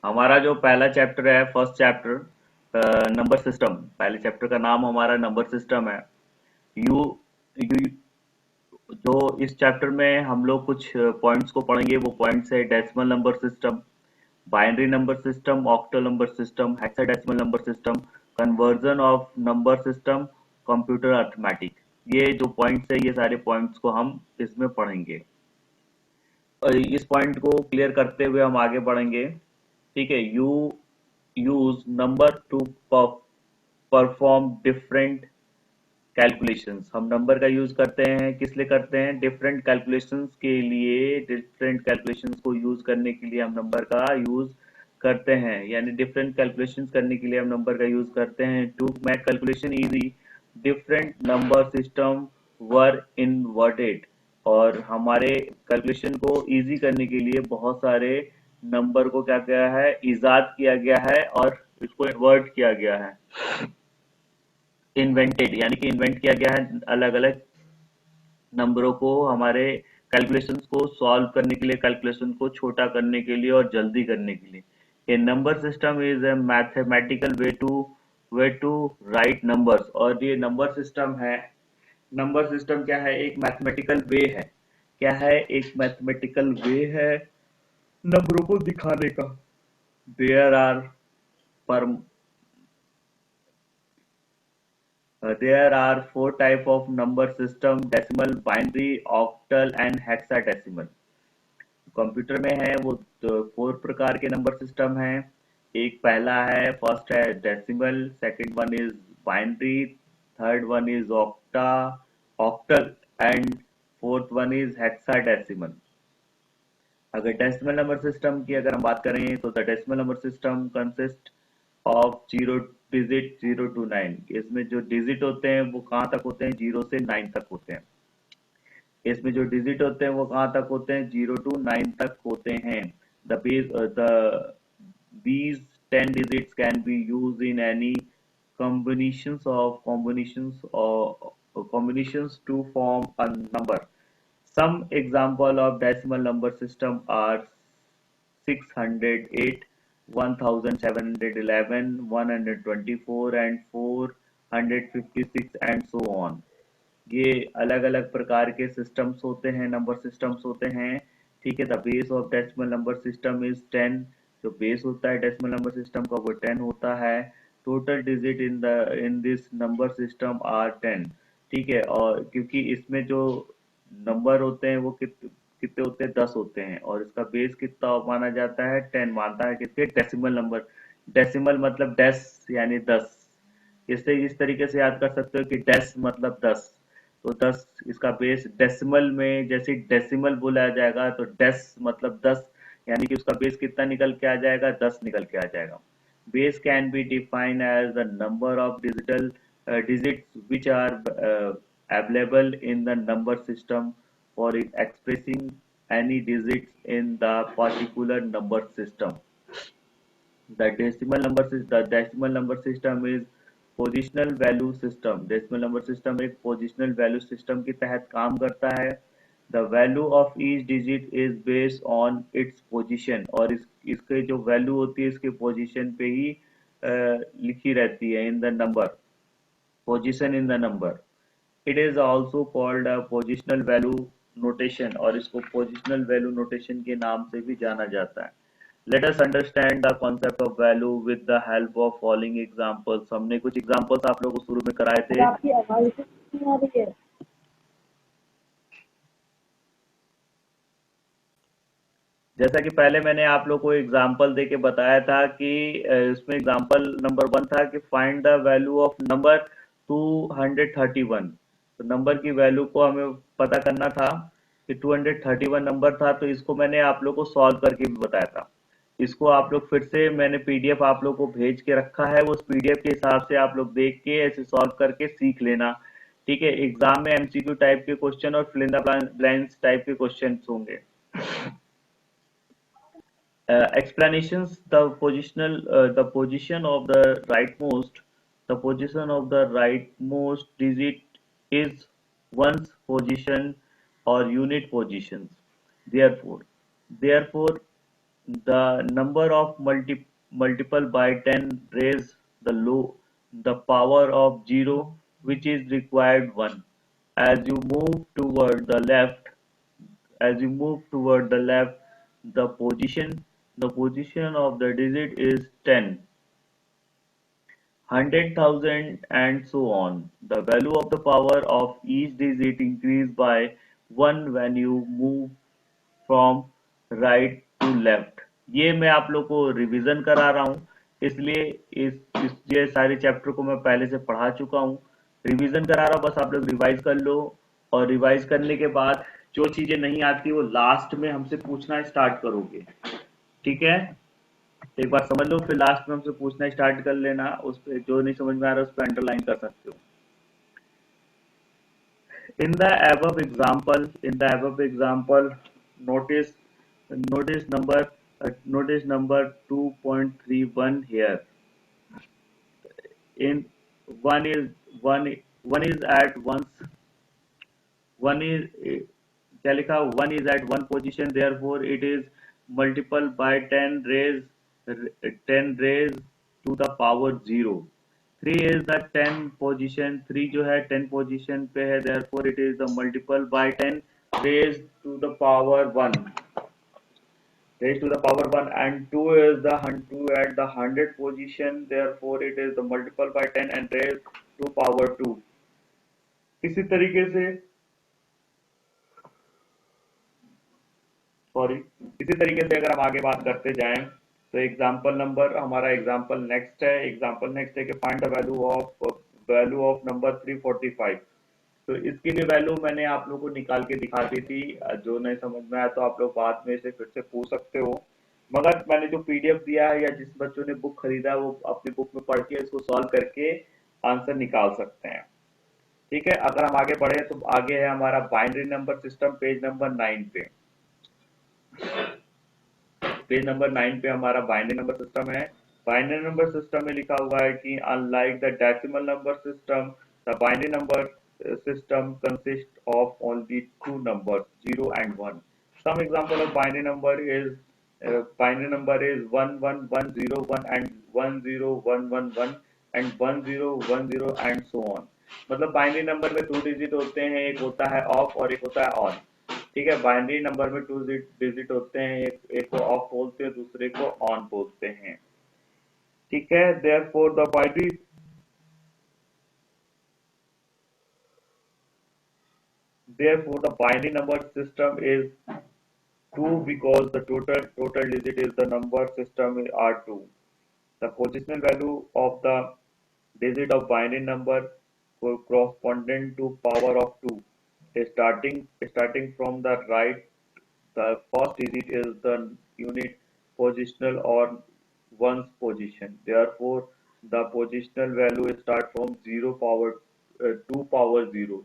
हमारा जो पहला चैप्टर है, फर्स्ट चैप्टर, नंबर सिस्टम। पहले चैप्टर का नाम हमारा नंबर सिस्टम है। यू यू जो इस चैप्टर में हम लोग कुछ पॉइंट्स को पढ़ेंगे। वो पॉइंट्स है decimal number system, binary number system, octal number system, hexadecimal number system, conversion of number system, computer arithmetic. ये जो पॉइंट्स है, ये सारे पॉइंट्स को हम इसमें पढ़ेंगे। और इस पॉइंट को क्लियर करते हुए हम आगे बढ़ेंगे। ठीक है। You use number two perform different calculations. हम नंबर का यूज करते हैं, किस लिए करते हैं? डिफरेंट कैलकुलेशंस के लिए। डिफरेंट कैलकुलेशंस को यूज करने के लिए हम नंबर का यूज करते हैं, यानी डिफरेंट कैलकुलेशंस करने के लिए हम नंबर का यूज करते हैं। To make calculation easy, different number system were invented. और हमारे कैलकुलेशन को इजी करने के लिए बहुत सारे नंबर को क्या किया है? इजाद किया गया है और इसको इन्वर्ट किया गया है। इन्वेंटेड यानी कि इन्वेंट किया गया है अलग अलग नंबरों को हमारे कैलकुलेशंस को सॉल्व करने के लिए, कैलकुलेशन को छोटा करने के लिए और जल्दी करने के लिए। A number system is a mathematical way to write numbers. और ये नंबर सिस्टम है। नंबर सिस्टम क्या है? एक मैथमेटिकल वे है। क्या है? एक मैथमेटिकल वे है नंबरों को दिखाने का। देयर आर पर there are four type of number system: decimal, binary, octal and hexadecimal। Computer में है वो तो 4 प्रकार के नंबर सिस्टम हैं। एक पहला है, फर्स्ट है decimal, second one is binary, third one is octal and fourth one is hexadecimal. अगर डेसिमल नंबर सिस्टम की अगर हम बात करें तो the decimal number system consist of zero digit 0 to 9। इसमें जो डिजिट होते हैं वो कहाँ तक होते हैं? 0 से 9 तक होते हैं। इसमें जो डिजिट होते हैं वो कहाँ तक होते हैं? 0 to 9 तक होते हैं। The these 10 digits can be used in any combinations to form a number. Some example of decimal number system are 608, 1711, 124 and 456 and so on। ये अलग अलग प्रकार के सिस्टम्स होते हैं, नंबर सिस्टम्स होते हैं। ठीक है। The base of decimal number system is 10। जो बेस होता है डेसिमल नंबर सिस्टम का वो 10 होता है। Total digit in this number system are 10। ठीक है। और क्योंकि इसमें जो नंबर होते हैं वो कितने होते हैं? 10 होते हैं। और इसका बेस कितना माना जाता है? 10 मानता है। किसके? Decimal number. डेसिमल मतलब डेस यानी 10। इसे इस तरीके से याद कर सकते हो कि डेस मतलब 10। तो 10 इसका बेस डेसिमल में, जैसे डेसिमल बोला जाएगा तो डेस मतलब 10, यानी कि उसका बेस कितना निकल के आ जाएगा? 10 निकल के आ जाएगा। Base can be defined as the number of digital digits which are available in the number system for expressing any digits in the particular number system. The decimal number system is positional value system. Decimal number system एक positional value system के तहत काम करता है। The value of each digit is based on its position. और इसके जो value होती है इसके पोजीशन पे ही लिखी रहती है in the number, position in the number. It is also called a positional value notation. और इसको पोजिशनल वैल्यू नोटेशन के नाम से भी जाना जाता है। Let us understand the concept of value with the help of following examples। हमने कुछ एग्जांपल्स आप लोगों को शुरू में कराए और थे। आपकी आवाज नहीं आ रही है। जैसा कि पहले मैंने आप लोग को एग्जांपल दे के बताया था कि इसमें एग्जांपल नंबर 1 था कि find the value of number 231। तो नंबर की वैल्यू को हमें पता करना था कि 231 नंबर था। तो इसको मैंने आप लोग को सॉल्व करके भी बताया था। इसको आप लोग फिर से मैंने पीडीएफ आप लोग को भेज के रखा है। उस पीडीएफ के हिसाब से आप लोग देख के ऐसे सॉल्व करके सीख लेना। ठीक है। एग्जाम में एमसीक्यू टाइप के क्वेश्चन और fill in the blanks type के क्वेश्चन होंगे। Explanations: the position of the rightmost digit is one's position or unit positions. Therefore, the number of multiple by 10 raise the power of 0, which is required 1. As you move toward the left, as you move toward the left, the position of the digit is 10, 100,000 and so on. The value of the power of each digit increase by 1 when you move from right to left. ये मैं आप लोग को revision करा रहा हूँ, इसलिए इस ये सारे चैप्टर को मैं पहले से पढ़ा चुका हूँ। रिवीजन करा रहा हूँ, बस आप लोग रिवाइज कर लो। और रिवाइज करने के बाद जो चीजें नहीं आती वो लास्ट में हमसे पूछना स्टार्ट करोगे, ठीक है? एक बार समझ लो, फिर लास्ट में हमसे पूछना स्टार्ट कर लेना। उस पे जो नहीं समझ में आ रहा है उस पर अंडरलाइन कर सकते हो। In the above example, notice notice number 2.31 here. In one is one is at once one is क्या लिखा, one is at one position, therefore it is multiple by 10 raised to the power 0. 3 is the 10 position, 3 जो है 10 position पे है, therefore it is the multiple by 10 raised to the power 1, and 2 is the 2 at the 100 position, therefore it is the multiple by 10 and raised to power 2. इसी तरीके से sorry इसी तरीके से अगर हम आगे बात करते जाएं तो एग्जांपल नेक्स्ट है कि find the value of number 345। तो इसकी भी वैल्यू मैंने आप लोगों को निकाल के दिखा दी थी। जो नहीं समझ में आया तो आप लोग बाद में इसे फिर से पूछ सकते हो, मगर मैंने जो पीडीएफ दिया है या जिस बच्चों ने बुक खरीदा है वो अपनी बुक में पढ़ के इसको सॉल्व करके आंसर निकाल सकते हैं, ठीक है? अगर हम आगे बढ़े तो आगे है हमारा binary number system, page number 9 पे। पेज नंबर 9 पे हमारा बाइनरी नंबर सिस्टम है। बाइनरी नंबर सिस्टम में लिखा हुआ है कि unlike the decimal number system, the binary number system consists of only two numbers, 0 and 1. Some example of binary number is 11101 and 10111 and 1010 and so on. मतलब binary number में 2 digit होते हैं, एक होता है ऑफ और एक होता है ऑन, ठीक है? बाइनरी नंबर में 2 डिजिट होते हैं, एक को ऑफ बोलते हैं, दूसरे को ऑन बोलते हैं, ठीक है? Therefore the binary number system is 2 because the total digit is the number system are 2. The positional value of the digit of binary number corresponding to power of 2. Starting from the right, the first digit is the unit positional or ones position. Therefore, the positional value start from 0 power 2 power 0.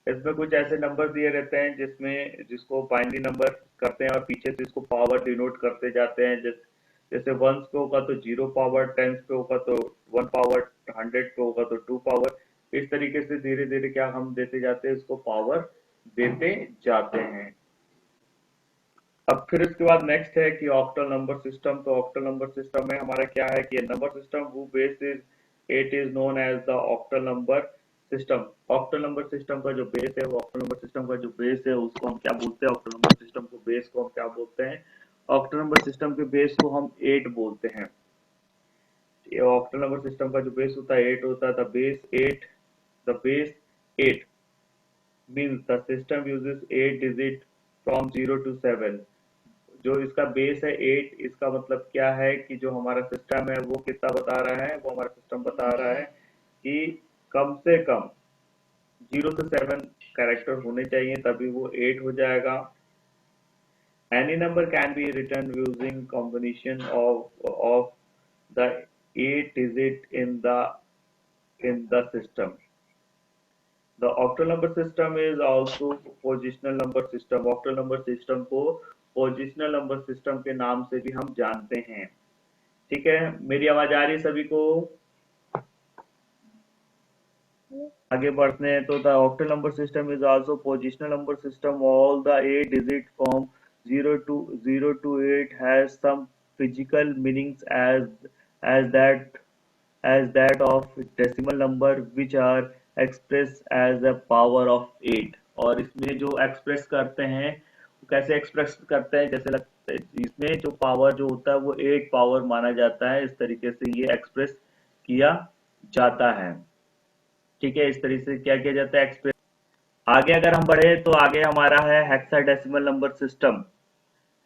इसमें कुछ ऐसे number दिए रहते हैं जिसको binary number करते हैं और पीछे से इसको पावर डिनोट करते जाते हैं। जैसे वंस पे होगा तो 0 पावर, टेंस पे होगा तो 1 पावर, 100 पे होगा तो 2 पावर। इस तरीके से धीरे धीरे क्या हम देते जाते हैं, इसको पावर देते जाते हैं। अब फिर इसके बाद नेक्स्ट है कि ऑक्टल नंबर सिस्टम। तो ऑक्टल नंबर सिस्टम में हमारा क्या है कि नंबर सिस्टम वो base is 8 is known as the octal number system. Octal number system का जो बेस है, वो ऑक्टल नंबर सिस्टम का जो बेस है उसको हम क्या बोलते हैं? ऑक्टल नंबर सिस्टम को बेस को हम क्या बोलते हैं? ऑक्टल नंबर सिस्टम के बेस को हम 8 बोलते हैं। ऑक्टल नंबर सिस्टम का जो बेस होता है 8 होता है। The base 8 means the system uses 8 digit from 0 to 7। जो इसका बेस है 8, इसका मतलब क्या है कि जो हमारा सिस्टम है वो कितना बता रहा है? वो हमारा सिस्टम बता रहा है कि कम से कम 0 से 7 कैरेक्टर होने चाहिए, तभी वो 8 हो जाएगा। Any number can be written using combination of the 8 digit in the system. The octal number system is also positional number system. Octal number system को positional number system के नाम से भी हम जानते हैं, ठीक है? मेरी आवाज आ रही है सभी को? आगे बढ़ते हैं तो the octal number system is also positional number system. All the 8 digit form 0 to 8 has some physical meanings as that as that of decimal number which are expressed as a power of 8। और इसमें जो express करते हैं वो कैसे express करते हैं, जैसे लगता है इसमें जो पावर जो होता है वो 8 पावर माना जाता है, इस तरीके से ये एक्सप्रेस किया जाता है। ठीक है, इस तरीके से क्या किया जाता है, एक्सप्रेस। आगे अगर हम बढ़े तो आगे हमारा है hexadecimal number system.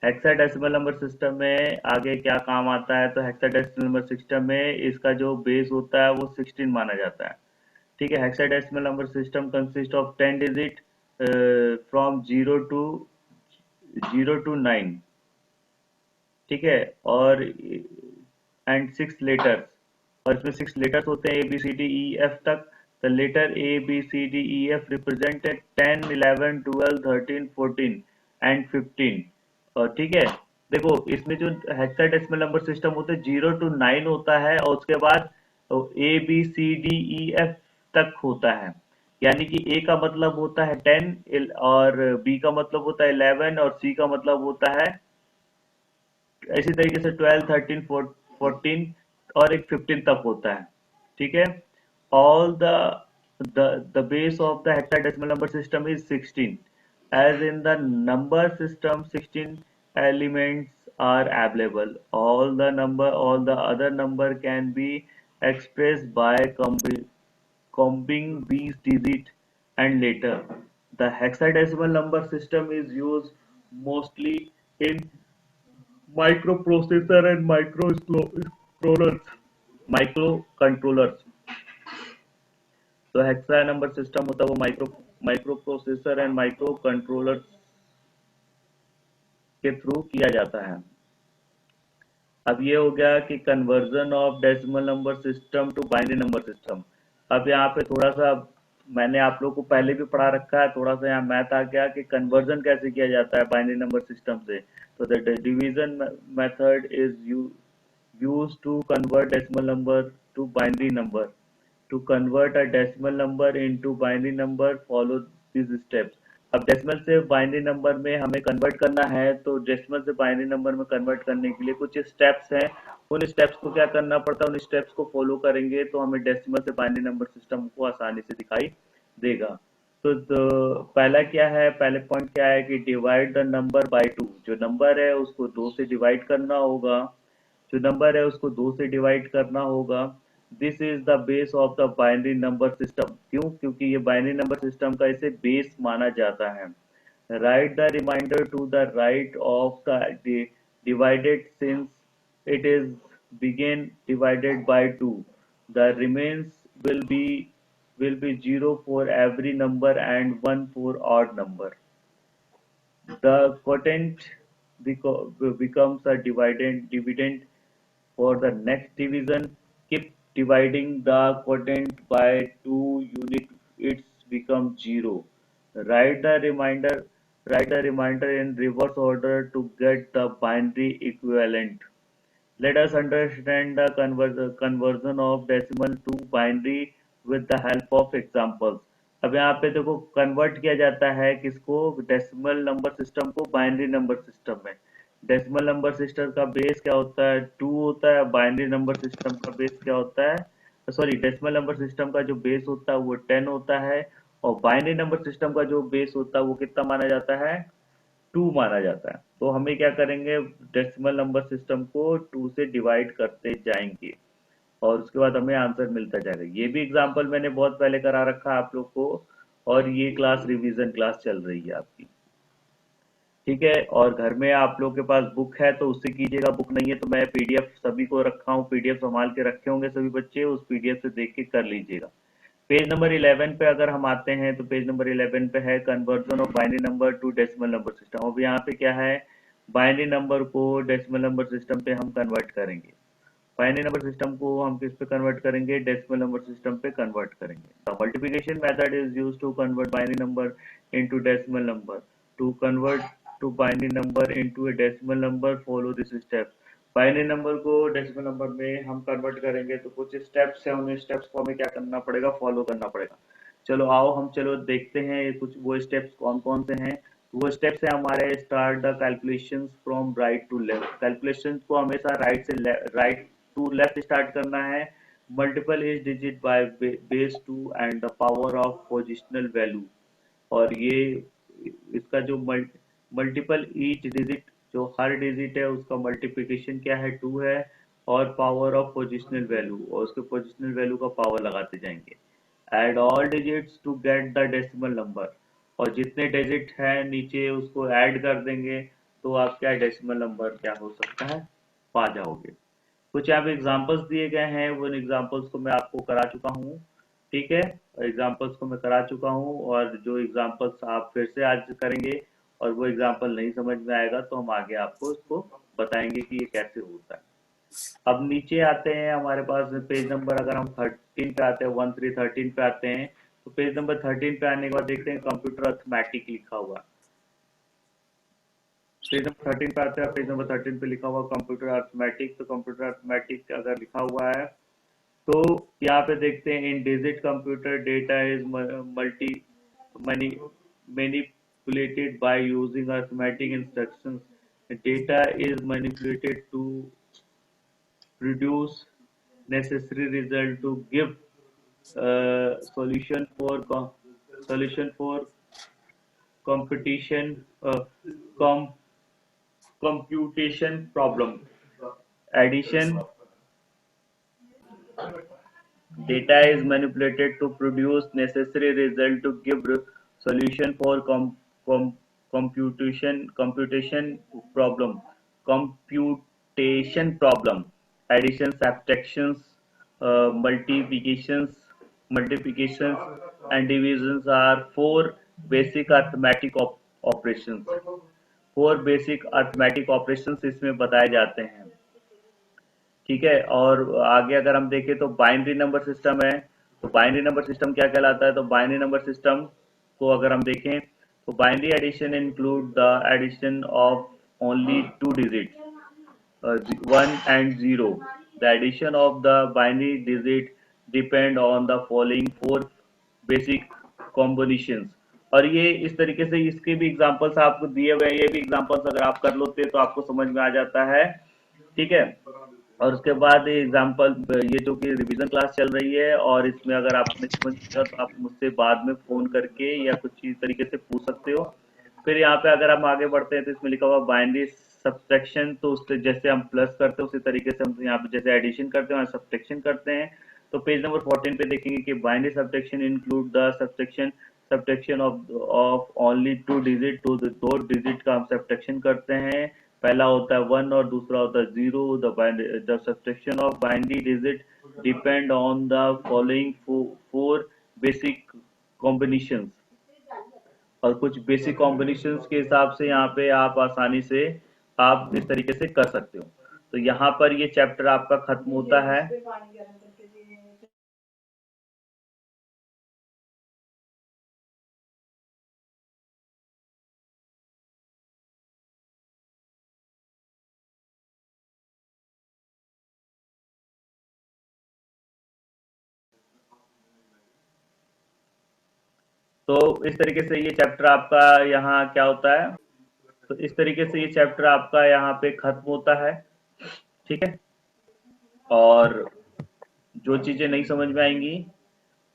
Hexadecimal number system में आगे क्या काम आता है, तो हेक्साडेसिमल नंबर सिस्टम में इसका जो बेस होता है वो 16 माना जाता है। ठीक है, hexadecimal number system consist of 10 digit from 0 to 9। ठीक है, और एंड 6 लेटर्स, और इसमें 6 लेटर्स होते हैं ABCDEF तक। The letter ABCDEF represented 10 11 12 13 14 and 15। और ठीक है, देखो इसमें जो हेक्साडेसिमल नंबर सिस्टम होता है 0 to 9 होता है, और उसके बाद ABCDEF तक होता है। यानी कि ए का मतलब होता है 10, और बी का मतलब होता है 11, और सी का मतलब होता है इसी तरीके से 12 13 14 और एक 15 तक होता है। ठीक है, all the base of the hexadecimal number system is 16। as in the number system 16 elements are available, all the other number can be expressed by combing these digits, and later the hexadecimal number system is used mostly in microprocessor and microcontrollers। तो hexa number system होता है वो microprocessor and microcontroller के through किया जाता है। अब ये हो गया कि conversion of decimal number system to binary number system. अब यहाँ पे थोड़ा सा मैंने आप लोग को पहले भी पढ़ा रखा है, थोड़ा सा यहाँ मैथ आ गया कि कन्वर्जन कैसे किया जाता है बाइनरी नंबर सिस्टम से। तो the division method is used to convert decimal number to binary number। To convert a decimal number into binary number, follow these steps। अब डेसिमल से बाइनरी नंबर में हमें कन्वर्ट करना है, तो डेसिमल से बाइनरी नंबर में कन्वर्ट करने के लिए कुछ स्टेप्स हैं। उन स्टेप्स को क्या करना पड़ता है, उन स्टेप्स को फॉलो करेंगे तो हमें डेसिमल से बाइनरी नंबर सिस्टम को आसानी से दिखाई देगा। तो पहला क्या है, पहले पॉइंट क्या है कि डिवाइड द नंबर बाय 2। जो नंबर है उसको 2 से डिवाइड करना होगा, जो नंबर है उसको 2 से डिवाइड करना होगा। This is the base of the binary number system. क्यों, क्योंकि ये बाइनरी नंबर सिस्टम का इसे बेस माना जाता है। Write the remainder to the right of the divided since it is begin divided by 2, the remains will be will be 0 for every number and 1 for odd number। The quotient becomes a dividend for the next division. Keep dividing the quotient by 2 unit, it becomes 0। Write the remainder write the remainder in reverse order to get the binary equivalent। Let us understand the conversion of decimal to binary with the help of examples। अब यहाँ पे देखो convert किया जाता है किसको, decimal number system को binary number system में। डेसिमल नंबर सिस्टम का बेस क्या होता है, 2 होता है। बाइनरी नंबर सिस्टम का बेस क्या होता है, सॉरी डेसिमल नंबर सिस्टम का जो बेस होता है वो 10 होता है, और बाइनरी नंबर सिस्टम का जो बेस होता है वो कितना माना जाता है, 2 माना जाता है। तो हमें क्या करेंगे, डेसिमल नंबर सिस्टम को 2 से डिवाइड करते जाएंगे, और उसके बाद हमें आंसर मिलता जाएगा। ये भी एग्जांपल मैंने बहुत पहले करा रखा है आप लोग को, और ये क्लास रिवीजन क्लास चल रही है आपकी। ठीक है, और घर में आप लोग के पास बुक है तो उससे कीजिएगा, बुक नहीं है तो मैं पीडीएफ सभी को रखा हूँ, पीडीएफ संभाल के रखे होंगे सभी बच्चे, उस पीडीएफ से देख के कर लीजिएगा। पेज नंबर 11 पे अगर हम आते हैं तो पेज नंबर 11 पे है conversion of binary number two decimal number system. अब यहाँ पे क्या है, बाइनरी नंबर को डेसिमल नंबर सिस्टम पे हम कन्वर्ट करेंगे। बाइनरी नंबर सिस्टम को हम किस पे कन्वर्ट करेंगे, डेसिमल नंबर सिस्टम पे कन्वर्ट करेंगे। The multiplication method is used to convert binary number into decimal number. To convert to binary number into a decimal number, follow this steps. Binary number को decimal number में हम convert करेंगे तो कुछ steps है, उन steps को हमें क्या करना पड़ेगा, फॉलो करना पड़ेगा। चलो आओ हम चलो देखते हैं ये कुछ वो स्टेप्स कौन कौन से हैं वो स्टेप्स है हमारे, start the calculations from right to left. Calculations को हमेशा राइट टू लेफ्ट स्टार्ट करना है। Multiple is digit by base two and the power of positional value. और ये इसका जो मल्टीपल ईच डिजिट, जो हर डिजिट है उसका मल्टीप्लिकेशन क्या है, 2 है। और पावर ऑफ पोजिशनल वैल्यू, और उसके पोजिशनल वैल्यू का पावर लगाते जाएंगे। Add all digits to get the decimal number. और जितने डिजिट हैं नीचे उसको ऐड कर देंगे, तो आप क्या डेसिमल नंबर क्या हो सकता है, पा जाओगे। कुछ यहाँ पे एग्जांपल्स दिए गए हैं, वो एग्जांपल्स को मैं आपको करा चुका हूँ। ठीक है, एग्जांपल्स को मैं करा चुका हूँ, और जो एग्जांपल्स आप फिर से आज करेंगे, और वो एग्जांपल नहीं समझ में आएगा तो हम आगे आपको इसको बताएंगे कि ये कैसे होता है। अब नीचे आते हैं हमारे पास पेज नंबर, अगर हम 13 पे आते हैं, 13 पे आते हैं, तो पेज नंबर 13 पे आने के बाद देखते हैं कंप्यूटर अर्थमेटिक लिखा हुआ। पेज नंबर 13 पे आते हैं, पेज नंबर 13 पे लिखा हुआ कंप्यूटर अर्थमेटिक। तो कंप्यूटर अर्थमेटिक अगर लिखा हुआ है, तो यहाँ पे देखते हैं in digit computer data is multi many manipulated by using arithmetic instructions. Data is manipulated to produce necessary result to give solution for solution for competition com, computation problem. Addition, data is manipulated to produce necessary result to give solution for computation problem. Computation problem. Addition, subtractions, multiplications and divisions are four basic arithmetic operations। Four basic arithmetic operations इसमें बताए जाते हैं। ठीक है, और आगे अगर हम देखें तो बाइनरी नंबर सिस्टम है। तो बाइनरी नंबर सिस्टम क्या कहलाता है, तो बाइनरी नंबर सिस्टम को अगर हम देखें तो binary addition include the addition of only two digit 1 and 0। The addition of the binary digit depend on the following four basic combinations। और ये इस तरीके से इसके भी एग्जांपल्स आपको दिए हुए हैं, ये भी एग्जांपल्स अगर आप कर लेते हैं तो आपको समझ में आ जाता है। ठीक है, और उसके बाद एग्जांपल, ये जो कि रिवीजन क्लास चल रही है, और इसमें अगर आप नहीं समझ तो आप मुझसे बाद में फोन करके या कुछ चीज तरीके से पूछ सकते हो। फिर यहाँ पे अगर हम आगे बढ़ते हैं तो इसमें लिखा हुआ बाइनरी सब्ट्रैक्शन, तो उससे जैसे हम प्लस करते हैं उसी तरीके से हम यहाँ पे जैसे एडिशन करते हैं सब्ट्रैक्शन करते हैं। तो पेज नंबर 14 पे देखेंगे कि binary subtraction include the subtraction of only two digit, तो दो डिजिट का हम सब्ट्रैक्शन करते हैं। पहला होता है 1 और दूसरा होता है 0। The subtraction of binary digit depend on the following four basic combinations. और कुछ बेसिक कॉम्बिनेशंस के हिसाब से यहाँ पे आप आसानी से आप इस तरीके से कर सकते हो। तो यहाँ पर ये चैप्टर आपका खत्म होता है। तो इस तरीके से ये चैप्टर आपका यहाँ क्या होता है, तो इस तरीके से ये चैप्टर आपका यहाँ पे खत्म होता है। ठीक है, और जो चीजें नहीं समझ में आएंगी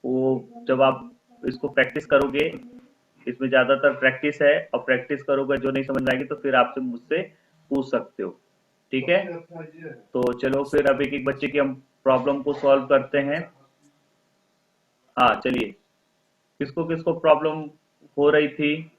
वो जब आप इसको प्रैक्टिस करोगे, इसमें ज्यादातर प्रैक्टिस है, और प्रैक्टिस करोगे जो नहीं समझ में आएगी तो फिर आपसे मुझसे पूछ सकते हो। ठीक है, तो चलो फिर अब एक एक बच्चे की हम प्रॉब्लम को सॉल्व करते हैं। हाँ चलिए, किसको किसको प्रॉब्लम हो रही थी,